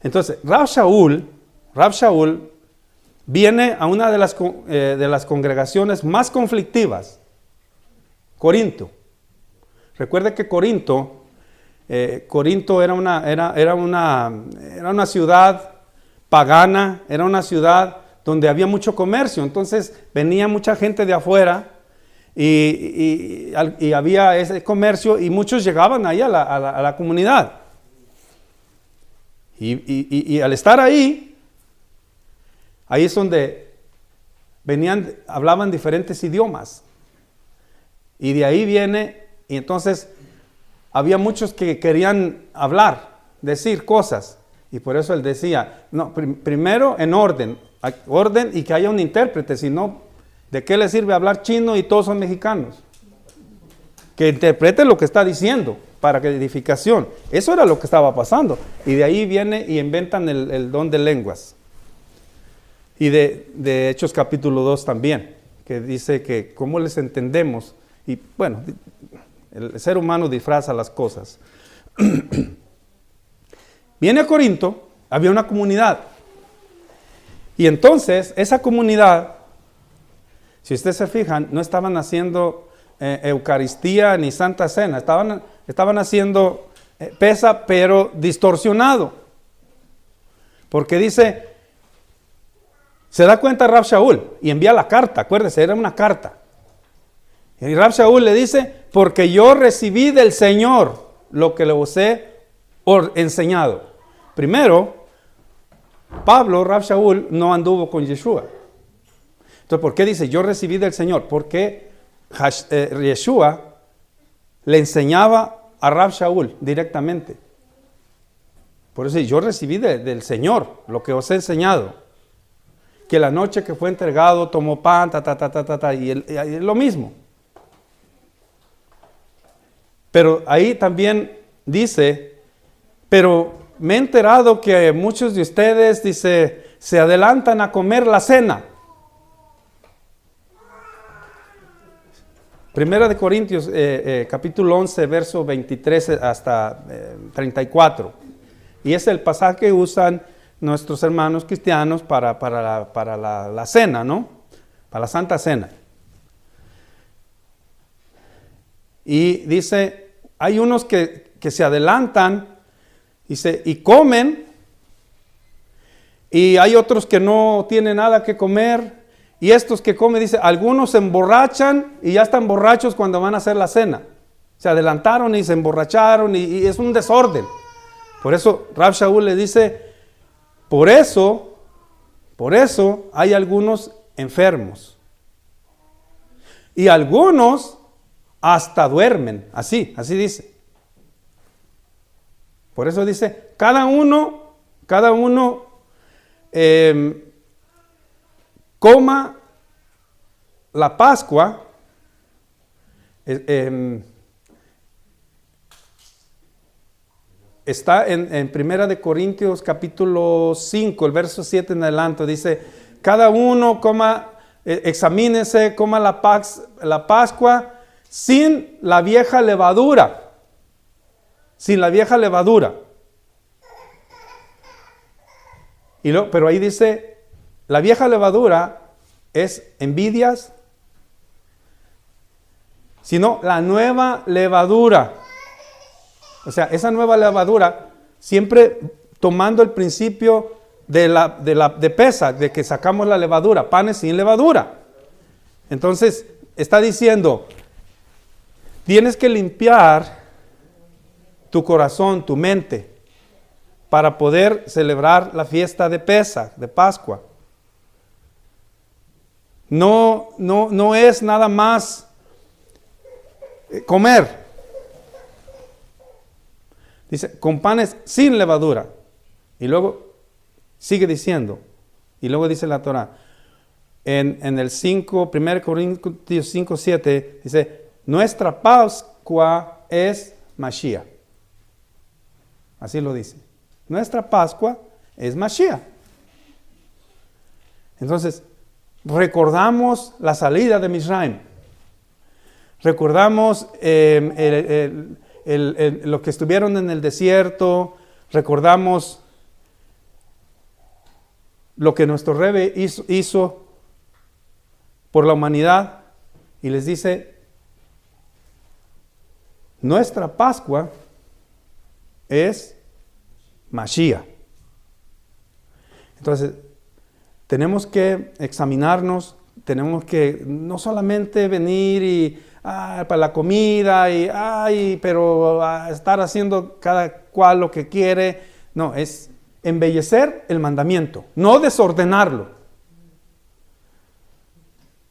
Entonces, Rab Shaul viene a una de las congregaciones más conflictivas, Corinto. Recuerde que Corinto era una ciudad pagana, era una ciudad donde había mucho comercio. Entonces venía mucha gente de afuera y había ese comercio y muchos llegaban ahí a la comunidad. Y al estar ahí es donde hablaban diferentes idiomas. Y de ahí viene, y entonces había muchos que querían hablar, decir cosas. Y por eso él decía, no, primero en orden y que haya un intérprete, si no, ¿de qué le sirve hablar chino y todos son mexicanos? Que interprete lo que está diciendo para que edificación. Eso era lo que estaba pasando. Y de ahí viene y inventan el don de lenguas. Y de Hechos capítulo 2 también, que dice que cómo les entendemos. Y bueno, el ser humano disfraza las cosas. Viene a Corinto, había una comunidad. Y entonces, esa comunidad, si ustedes se fijan, no estaban haciendo Eucaristía ni Santa Cena. Estaban haciendo pesa, pero distorsionado. Porque dice, se da cuenta Rab Shaul y envía la carta. Acuérdense, era una carta. Y Rab Shaul le dice, porque yo recibí del Señor lo que les he enseñado. Primero, Rab Shaul no anduvo con Yeshua. Entonces, ¿por qué dice yo recibí del Señor? Porque Yeshua le enseñaba a Rab Shaul directamente. Por eso yo recibí del Señor lo que os he enseñado. Que la noche que fue entregado tomó pan, y lo mismo. Pero ahí también dice, pero me he enterado que muchos de ustedes, dice, se adelantan a comer la cena. Primera de Corintios, capítulo 11, verso 23 hasta 34. Y es el pasaje que usan nuestros hermanos cristianos para la cena, ¿no? Para la Santa Cena. Y dice, hay unos que se adelantan, dice, y comen, y hay otros que no tienen nada que comer, y estos que comen, dice, algunos se emborrachan y ya están borrachos cuando van a hacer la cena. Se adelantaron y se emborracharon y es un desorden. Por eso Rab Shaul le dice, por eso hay algunos enfermos. Y algunos hasta duermen. Así dice. Por eso dice, cada uno coma la Pascua. Está en Primera de Corintios capítulo 5, el verso 7 en adelante, dice, cada uno coma, examínese, coma la Pascua sin la vieja levadura. Sin la vieja levadura. Pero ahí dice, la vieja levadura es envidias, sino la nueva levadura. O sea, esa nueva levadura, siempre tomando el principio de pesa, de que sacamos la levadura, panes sin levadura. Entonces, está diciendo, tienes que limpiar tu corazón, tu mente, para poder celebrar la fiesta de Pesaj, de Pascua. No es nada más comer. Dice, con panes sin levadura. Y luego sigue diciendo, y luego dice la Torah, en el 1 Corintios 5, 7, dice, nuestra Pascua es Mashiach. Así lo dice. Nuestra Pascua es Mashiach. Entonces, recordamos la salida de Misraim. Recordamos lo que estuvieron en el desierto. Recordamos lo que nuestro Rebbe hizo por la humanidad. Y les dice, nuestra Pascua es Mashiach. Entonces, tenemos que examinarnos, tenemos que no solamente venir y para la comida pero estar haciendo cada cual lo que quiere. No, es embellecer el mandamiento, no desordenarlo.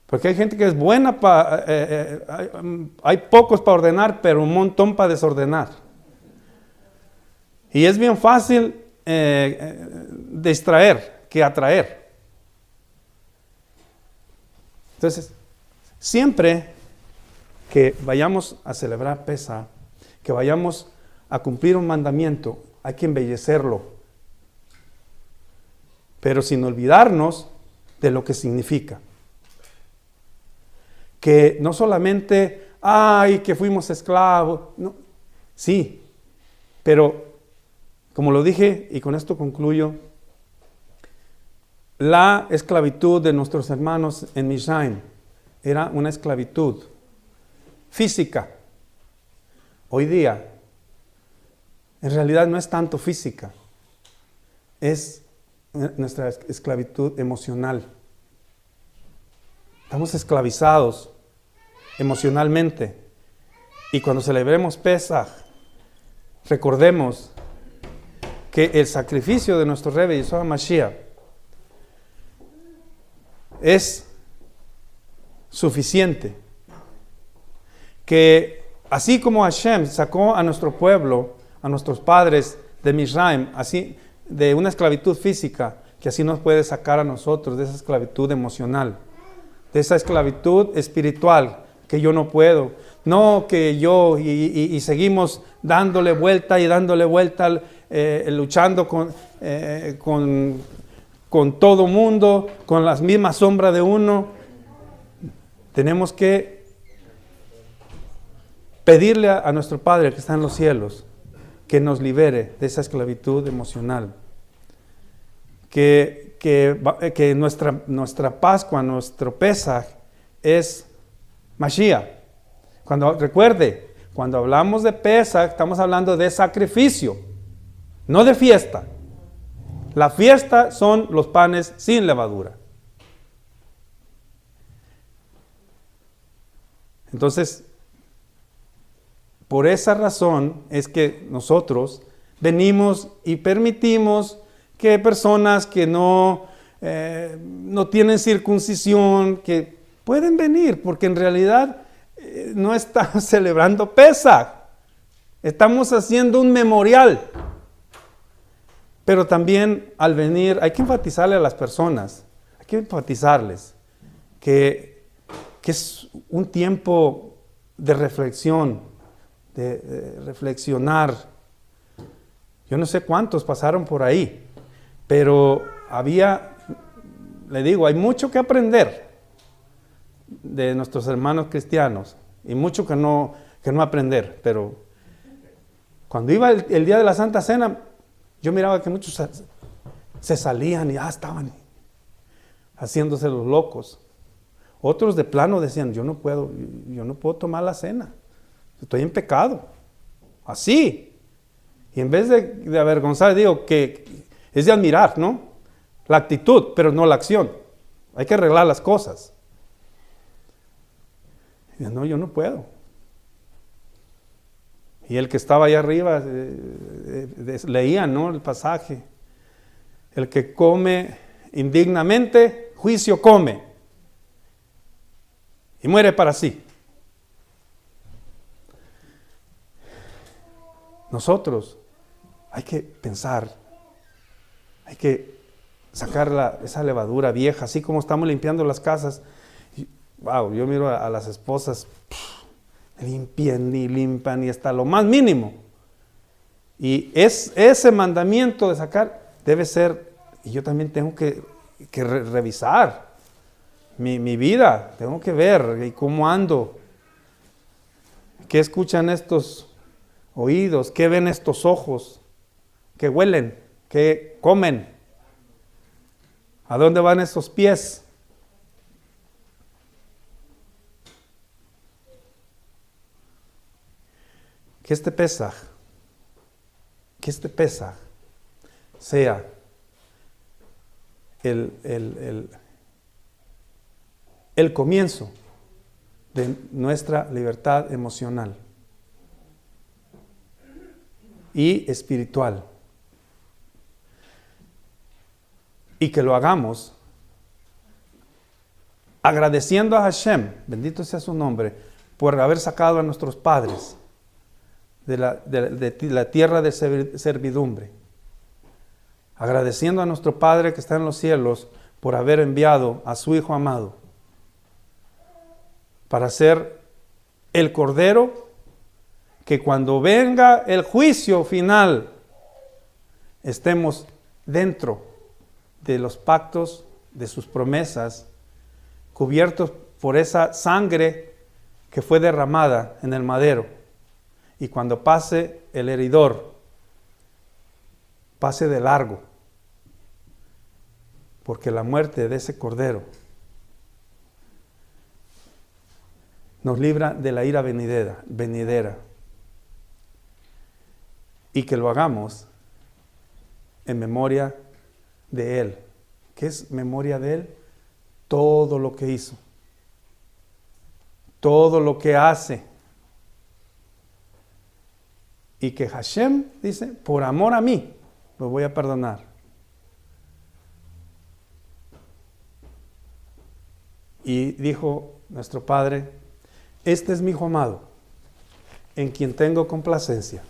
Porque hay gente que es buena para... hay pocos para ordenar, pero un montón para desordenar. Y es bien fácil distraer que atraer. Entonces, siempre que vayamos a celebrar Pesaj, que vayamos a cumplir un mandamiento, hay que embellecerlo, pero sin olvidarnos de lo que significa. Que no solamente, ay, que fuimos esclavos, no, sí, pero como lo dije, y con esto concluyo, la esclavitud de nuestros hermanos en Mizraim era una esclavitud física. Hoy día, en realidad no es tanto física, es nuestra esclavitud emocional. Estamos esclavizados emocionalmente. Y cuando celebremos Pesaj, recordemos que el sacrificio de nuestro Rebbe Yeshua Mashiach es suficiente. Que así como Hashem sacó a nuestro pueblo, a nuestros padres de Mizraim, así de una esclavitud física, que así nos puede sacar a nosotros de esa esclavitud emocional, de esa esclavitud espiritual, que yo no puedo, no que yo, y seguimos dándole vuelta, luchando con todo mundo, con las mismas sombras de uno. Tenemos que pedirle a nuestro Padre que está en los cielos que nos libere de esa esclavitud emocional. Que nuestra Pascua, nuestro Pesaj es Mashiach. Recuerde, cuando hablamos de Pesaj, estamos hablando de sacrificio, no de fiesta. La fiesta son los panes sin levadura. Entonces, por esa razón es que nosotros venimos y permitimos que personas que no tienen circuncisión, que pueden venir, porque en realidad no estamos celebrando Pesaj, estamos haciendo un memorial. Pero también al venir hay que enfatizarle a las personas, hay que enfatizarles que es un tiempo de reflexión, de reflexionar. Yo no sé cuántos pasaron por ahí, pero le digo, hay mucho que aprender de nuestros hermanos cristianos y mucho que no aprender. Pero cuando iba el día de la Santa Cena, yo miraba que muchos se salían y estaban haciéndose los locos. Otros de plano decían, yo no puedo tomar la cena, estoy en pecado. Así. Y en vez de avergonzar, digo que es de admirar, ¿no? La actitud, pero no la acción. Hay que arreglar las cosas. Y no, yo no puedo. Y el que estaba allá arriba leía, ¿no?, el pasaje. El que come indignamente, juicio come. Y muere para sí. Nosotros hay que pensar, hay que sacar esa levadura vieja, así como estamos limpiando las casas. Wow, yo miro a las esposas, limpian y hasta lo más mínimo. Y ese mandamiento de sacar debe ser, y yo también tengo que revisar mi vida, tengo que ver y cómo ando, qué escuchan estos oídos, qué ven estos ojos, qué huelen, qué comen, a dónde van esos pies. Que este Pesaj sea el comienzo de nuestra libertad emocional y espiritual. Y que lo hagamos agradeciendo a Hashem, bendito sea su nombre, por haber sacado a nuestros padres de la tierra de servidumbre. Agradeciendo a nuestro Padre que está en los cielos por haber enviado a su Hijo amado para ser el Cordero que cuando venga el juicio final estemos dentro de los pactos, de sus promesas, cubiertos por esa sangre que fue derramada en el madero. Y cuando pase el heridor, pase de largo, porque la muerte de ese cordero nos libra de la ira venidera, y que lo hagamos en memoria de Él. ¿Qué es memoria de Él? Todo lo que hizo, todo lo que hace. Y que Hashem dice, por amor a mí, lo voy a perdonar. Y dijo nuestro Padre, este es mi Hijo amado, en quien tengo complacencia.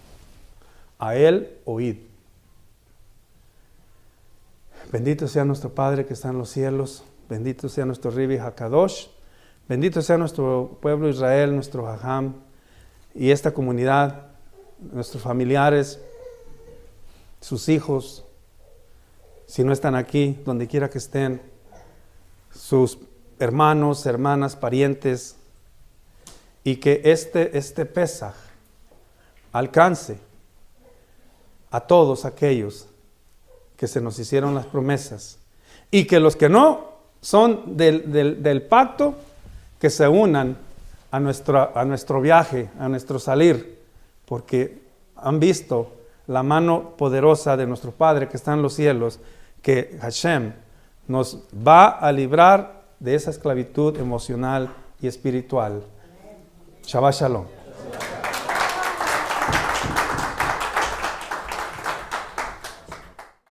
A Él oíd. Bendito sea nuestro Padre que está en los cielos. Bendito sea nuestro Ribi Hakadosh. Bendito sea nuestro pueblo Israel, nuestro Jajam y esta comunidad, nuestros familiares, sus hijos, si no están aquí, donde quiera que estén, sus hermanos, hermanas, parientes, y que este Pesaj alcance a todos aquellos que se nos hicieron las promesas, y que los que no son del pacto, que se unan a nuestro viaje, a nuestro salir, porque han visto la mano poderosa de nuestro Padre que está en los cielos, que Hashem nos va a librar de esa esclavitud emocional y espiritual. Shabbat Shalom.